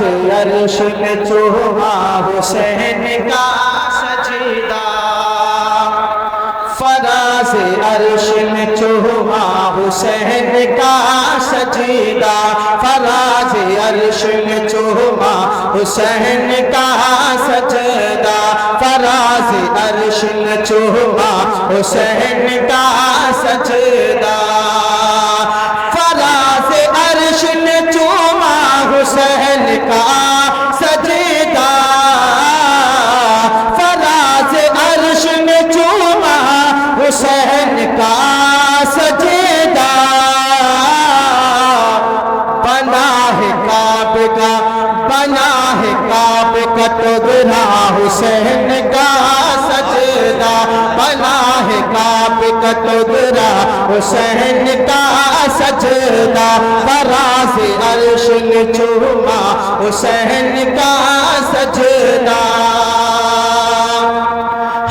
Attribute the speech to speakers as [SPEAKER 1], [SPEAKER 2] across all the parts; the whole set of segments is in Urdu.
[SPEAKER 1] سے عرش نے چوما حسین کا سجدہ فراز عرش نے چوما حسین کا سجدہ فراز عرش نے چوما حسین کا سجدہ فراز عرش نے چوما حسین کا سجدہ فراز عرش نے چوما حسین کا سجدہ فراز عرش نے چوما حسین کا سجدہ بنا ہے کعبے کا ٹکڑا حسین کا سجدہ بنا ہے کعبے کا ٹکڑا حسین کا سجدہ فراز عرش نے چوما حسین کا سجدہ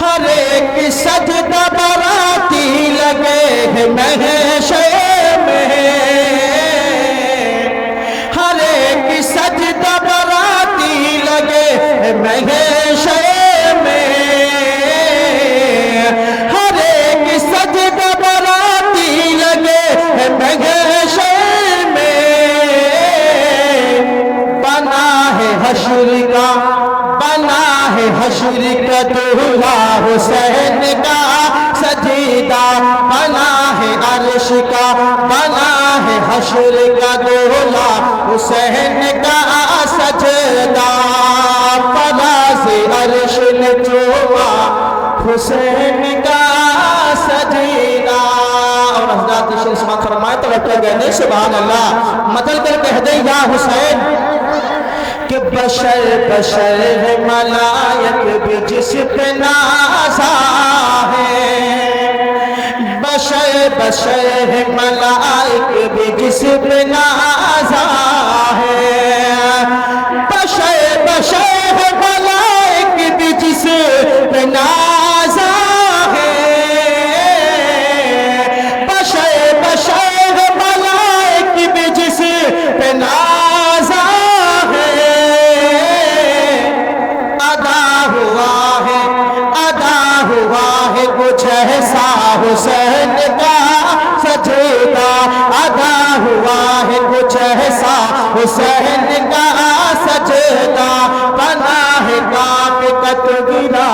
[SPEAKER 1] ہر ایک سجدہ براتی لگے ہے محشر میں ہر ایک سجدہ براتی لگے ہے محشر میں ہر ایک سجدہ براتی لگے ہے محشر میں بنا ہے حشر کا دولہا حسین کا سجدہ بنا ہے عرش کا بنا ہے حشر کا دولہا حسین کا سجدہ فراز عرش نے چوما حسین کا سجدہ اور حضرات شریف فرمائے تو لٹے گئے سبحان اللہ مدل کر کہہ دے یا حسین کہ بشر ہے ملائک بھی جس پہ نازا ہے بشر ہے ملائک بھی جس پہ نازا ہے بشر ہے ملائک بھی جس پہ نازا ہے بشر ہے ملائک بھی جس پہ نازا کچھ ایسا حسین کا سجدہ ادا ہوا ہے کچھ ایسا حسین کا سجدہ بنا ہے کعبے کا ٹکڑا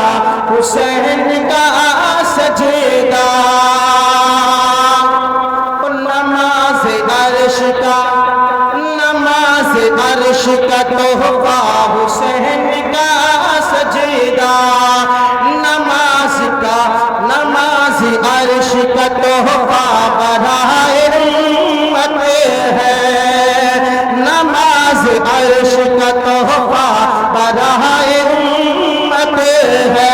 [SPEAKER 1] حسین کا سجدہ نماز عرش کا تحفہ حسین کا سجدہ نماز عرش کا تحفہ برائے امت ہے نماز عرش کا تحفہ برائے امت ہے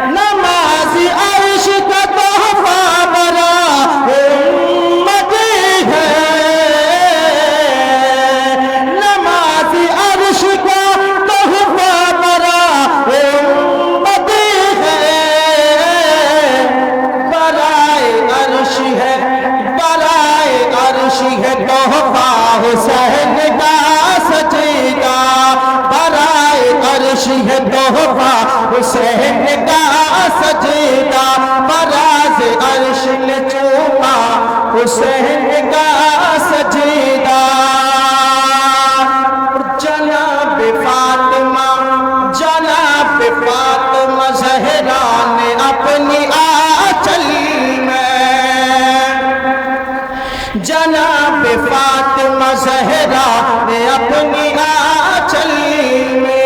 [SPEAKER 1] نماز عرش کا تحفہ برائے امت ہے نماز عرش کا تحفہ برائے امت ہے برائے عرش ہے تحفہ حسین کا سجدہ برائے عرش ہے تحفہ حسین کا سجدہ فراز عرش نے چوما حسین کا سجدہ جناب فاطمہ زہرا نے اپنی آنچل میں جناب فاطمہ زہرا نے اپنی آنچل میں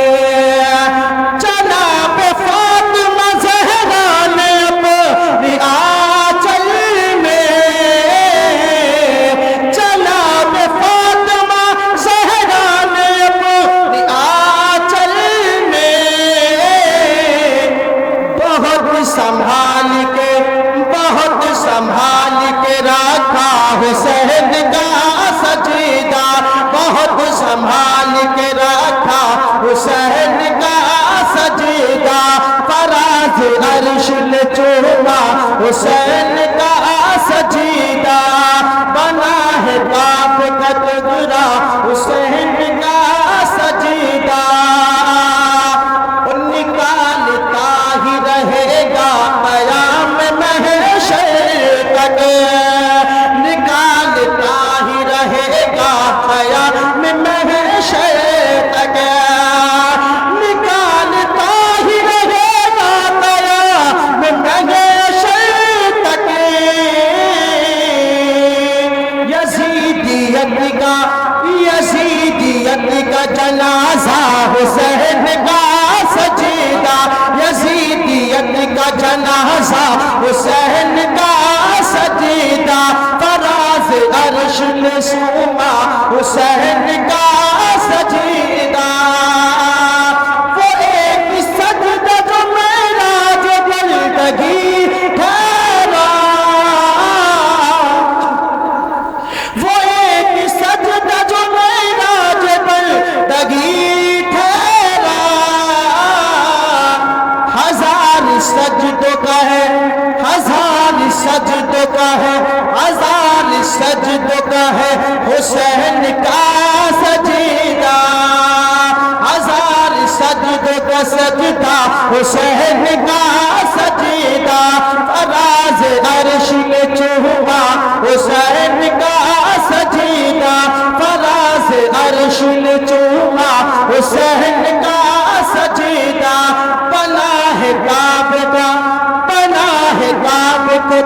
[SPEAKER 1] جناب فاطمہ زہرا نے اپنی آنچل میں جناب فاطمہ زہرا نے اپنی آنچل میں بہت سنبھال کے رکھا حسین کا سجدہ بہت سنبھال کے رکھا حسین کا سجدہ فراز عرش نے چوما حسین کا سجدہ بنا ہے کعبے کا ٹکڑا حسین کا حسین کا سجدہ یزیدیت کا جنازہ حسین کا سجدہ فراز عرش نے سوما حسین کا سجدہ وہ ایک سجدہ جو معراج بندگی ٹھہرا وہ ایک سجدہ جو معراج بندگی ٹھہرا ہزار سجدوں کا ہے ہزار سجدوں کا ہے ہزار سجدوں کا ہے حسین کا سجدہ ہزار سجدوں کا سجدہ حسین کا سجدہ فراز عرش نے چوما حسین کا سجدہ فراز عرش نے چوما حسین کا سجدہ پناہ کعبہ کو